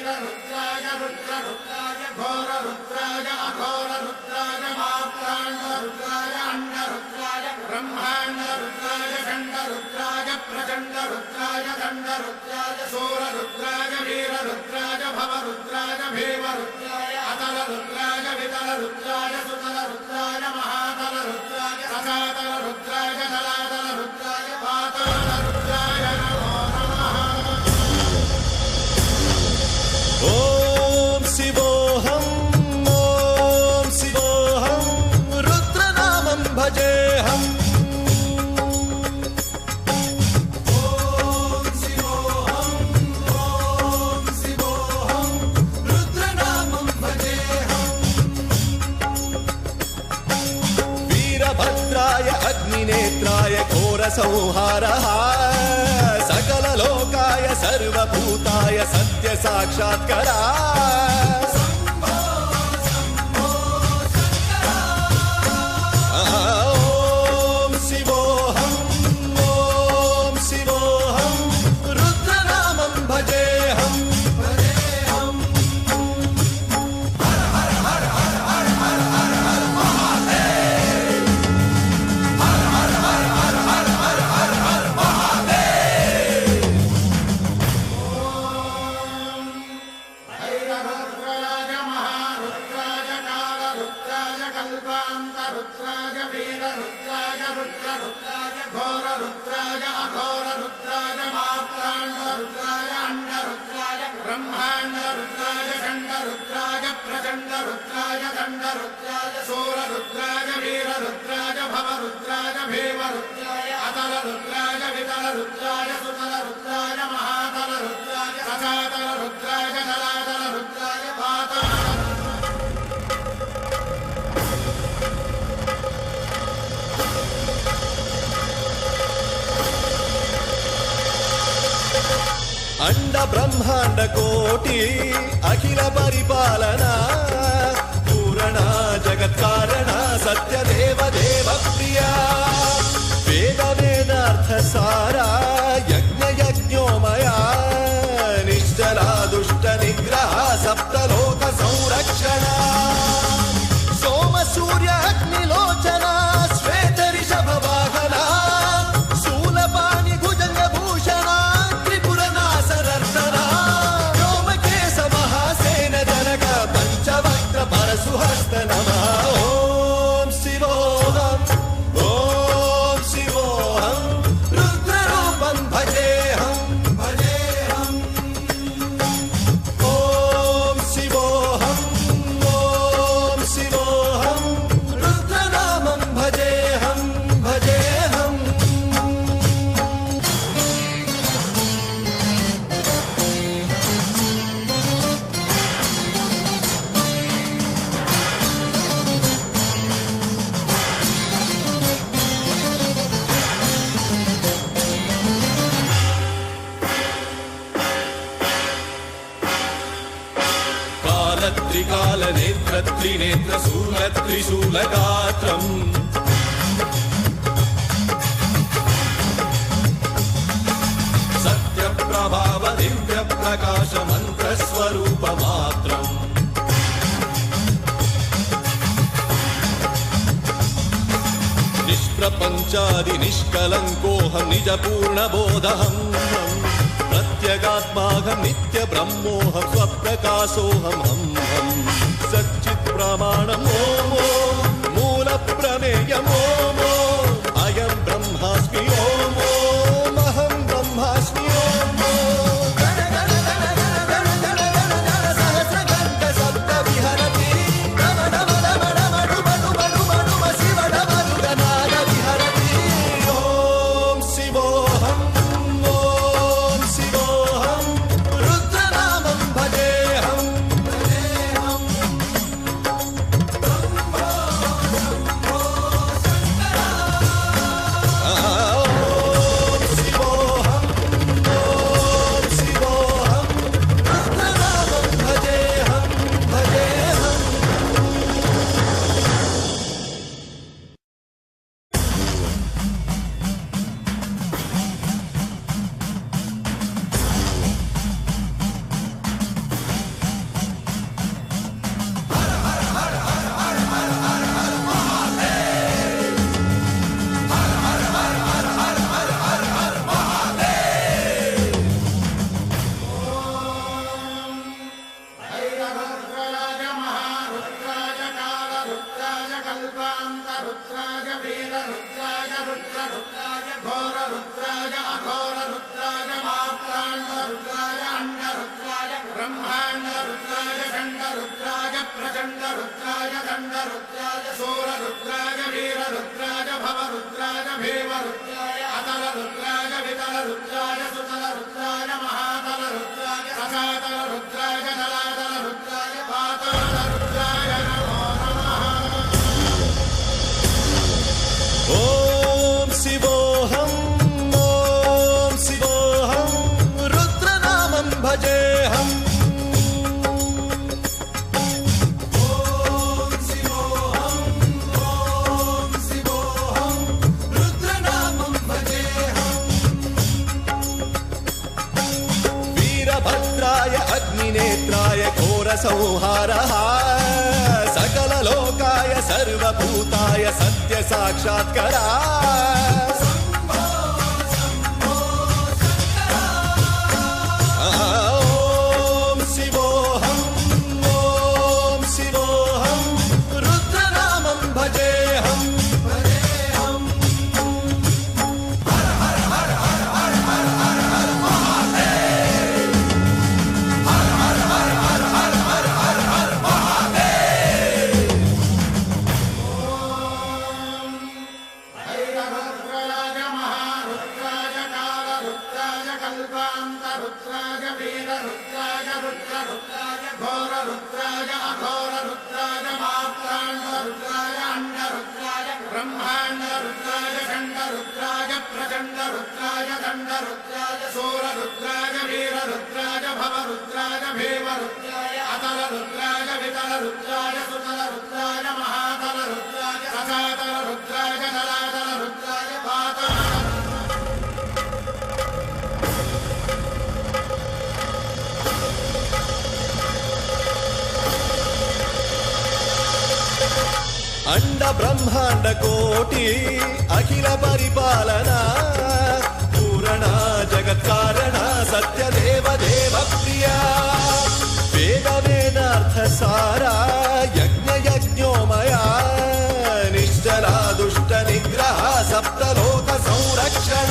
वीररुद्राय रुद्ररुद्राय घोररुद्राय अघोररुद्राय मात्राण्डरुद्राय अण्डरुद्राय ब्रह्माण्डरुद्राय खण्डरुद्राय प्रचण्डरुद्राय दण्डरुद्राय सूररुद्राय वीररुद्राय भवरुद्राय भीमरुद्राय अतलरुद्राय वितलरुद्राय सुतलरुद्राय महातलरुद्राय रसातलरुद्राय जलातलरुद्राय पातालरुद्राय नमो नमः। ఓం శివోహం ఓం శివోహం రుద్రనామం భజేహం ఓం శివోహం ఓం శివోహం రుద్రనామం భజేహం వీరభద్రాయ అగ్నినేత్రాయ ఘోర సంహారః सकल लोकाय सर्वभूताय सत्य साक्षात्करा ओम शिवोहम रुद्रनामं भजेहम रुद्राय वीररुद्राय रुद्ररुद्राय घोररुद्राय अघोररुद्राय मात्राण्डरुद्राय अण्डरुद्राय ब्रह्माण्डरुद्राय खण्डरुद्राय प्रचण्डरुद्राय दण्डरुद्राय सूररुद्राय वीररुद्राय भवरुद्राय भीमरुद्राय अतलरुद्राय वितलरुद्राय सुतलरुद्राय महातलरुद्राय रसातलरुद्राय जलातलरुद्राय पातालरुद्राय अंड ब्रह्मांड कोटि अखिल परिपालना पूरणा जगत्कारणा सत्य देव देव प्रिया वेद वेदार्थ सारा यज्ञ यज्ञोमया निश्चला दुष्ट निग्रह सप्तलोक संरक्षणा सोम सूर्य अग्निलोचना श्वेत ऋषभ वाहना शूलपाणि भुजंग भूषणा परशुहस्त नमः ओम शिवोहम रुद्ररूपं भजेहम ओम शिवोहम रुद्रनामं भजेहम त्रिकाल नेत्र त्रिनेत्र शूल त्रिशूलगात्रम् सत्य प्रभाव दिव्य प्रकाश मंत्र स्वरूप मात्रम् निष्प्रपंचादि निष्कलंकोऽहं निज पूर्ण बोधहम् प्रत्यगात्माहं नित्य ब्रह्मोऽहं स्वप्रकाशोऽहं हम सच्चित् प्रमाणम् ओम मूल प्रमेयम् ओम अयं ब्रह्मास्मि ओम अहं ब्रह्मास्मि ओम रुद्राय खण्डरुद्राय प्रचण्डरुद्राय दण्डरुद्राय शूररुद्राय वीररुद्राय भवरुद्राय भीमरुद्राय अतलरुद्राय वितलरुद्राय सुतलरुद्राय महातलरुद्राय रसातलरुद्राय जलातलरुद्राय पातालरुद्राय नमो नमः। ॐ शिवोऽहं रुद्रनामं भजेऽहम्। वीरभद्राय अग्निनेत्राय घोरसंहारः सकललोकाय सर्वभूताय सत्यसाक्षात्करा। ॐ शिवोऽहं रुद्रनामं भजेऽहम्। रुद्राय महारुद्राय कालरुद्राय कल्पान्तरुद्राय वीररुद्राय रुद्ररुद्राय घोररुद्राय अघोररुद्राय मात्राण्डरुद्राय अण्डरुद्राय ब्रह्माण्डरुद्राय खण्डरुद्राय प्रचण्डरुद्राय दण्डरुद्राय शूररुद्राय वीररुद्राय भवरुद्राय भीमरुद्राय अतलरुद्राय वितलरुद्राय सुतलरुद्राय महातलरुद्राय रसातलरुद्राय जलातलरुद्राय पाताल अंड ब्रह्मांड कोटि अखिल परिपालना पूर्ण जगत्कारण सत्य देव देव प्रिया वेद वेदार्थ सारा यज्ञ यज्ञोमया निश्चला दुष्ट निग्रह सप्तलोक संरक्षण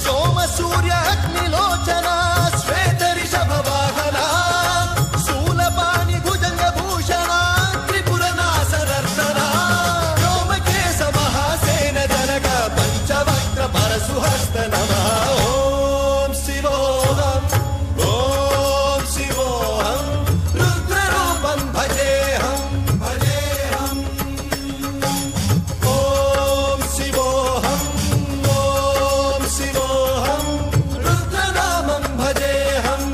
सोम सूर्य अग्निलोचना श्वेत ऋषभ वाहना शूलपाणि भुजंग भूषण परशुहस्त नमः। ॐ शिवोऽहं रुद्ररूपं भजेऽहम्। ॐ शिवोऽहं रुद्रनामं भजेऽहम्।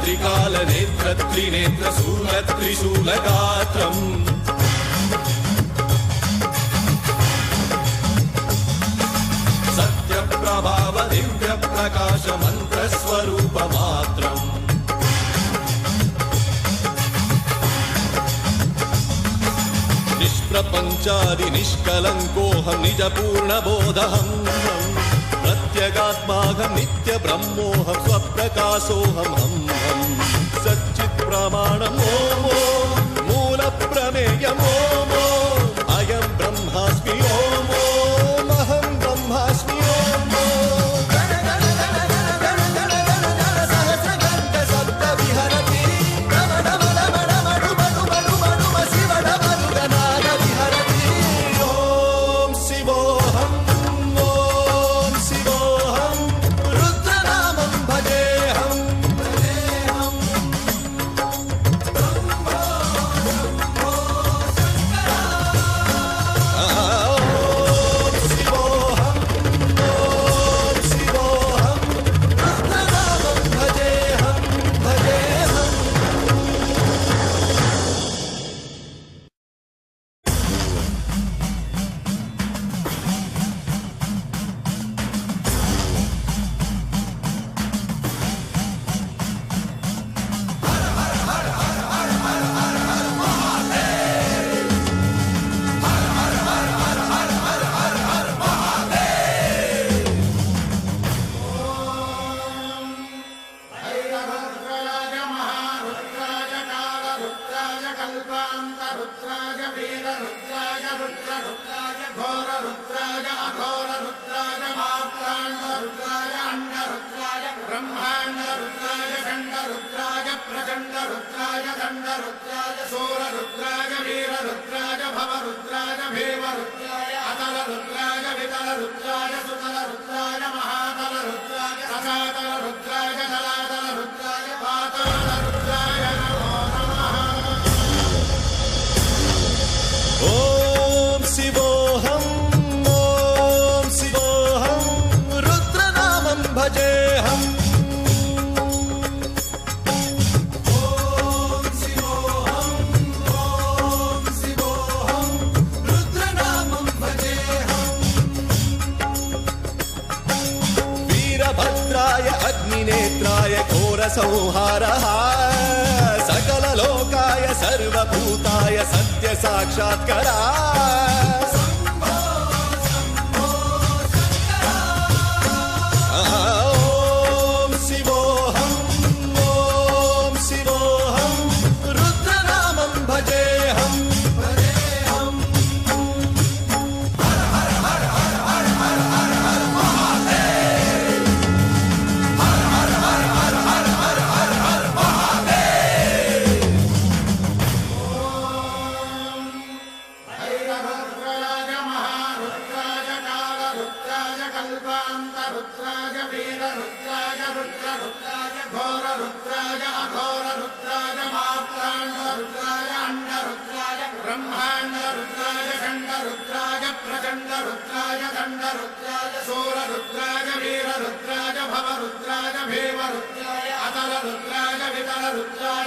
त्रिकाल नेत्र त्रिनेत्र शूल त्रिशूलगात्रम् सत्य प्रभाव दिव्य प्रकाश मंत्र स्वरूप मात्रम् निष्प्रपंचादि निष्कलंकोऽहं निज पूर्ण बोधहम् प्रत्यगात्माहं नित्य ब्रह्मोऽहं स्वप्रकाशोऽहं हम सच्चित् प्रमाणम् ॐ मूल प्रमेयम् ॐ अयं ब्रह्मास्मि ॐ अहं ब्रह्मास्मि ॐ सहस्रगन्ध शब्द विहरति शिवडमरुगनाद विहरति ॐ शिवोऽहं रुद्रनामं भजेऽहम्। प्रचण्ड रुद्राय दण्ड रुद्राय शूर रुद्राय वीर रुद्राय भव रुद्राय भीम रुद्राय अतल रुद्राय वितल रुद्राय सुतल रुद्राय महातल रुद्राय रसातल रुद्राय जलातल रुद्राय पाताल रुद्राय नमो नमः। ॐ शिवोऽहं रुद्रनामं भजेऽहम्। वीरभद्राय अग्निनेत्राय घोरसंहारः सकललोकाय सर्वभूताय सत्यसाक्षात्करा। ॐ शिवोऽहं रुद्रनामं भजेऽहम्। ऐरभद्राय महारुद्राय कालरुद्राय कल्पान्तरुद्राय वीररुद्राय रुद्ररुद्राय घोररुद्राय अघोररुद्राय मार्ताण्डरुद्राय अण्डरुद्राय ब्रह्माण्डरुद्राय खण्डरुद्राय प्रचण्डरुद्राय दण्डरुद्राय शूररुद्राय वीररुद्राय भवरुद्राय भीमरुद्राय अतलरुद्राय वितलरुद्राय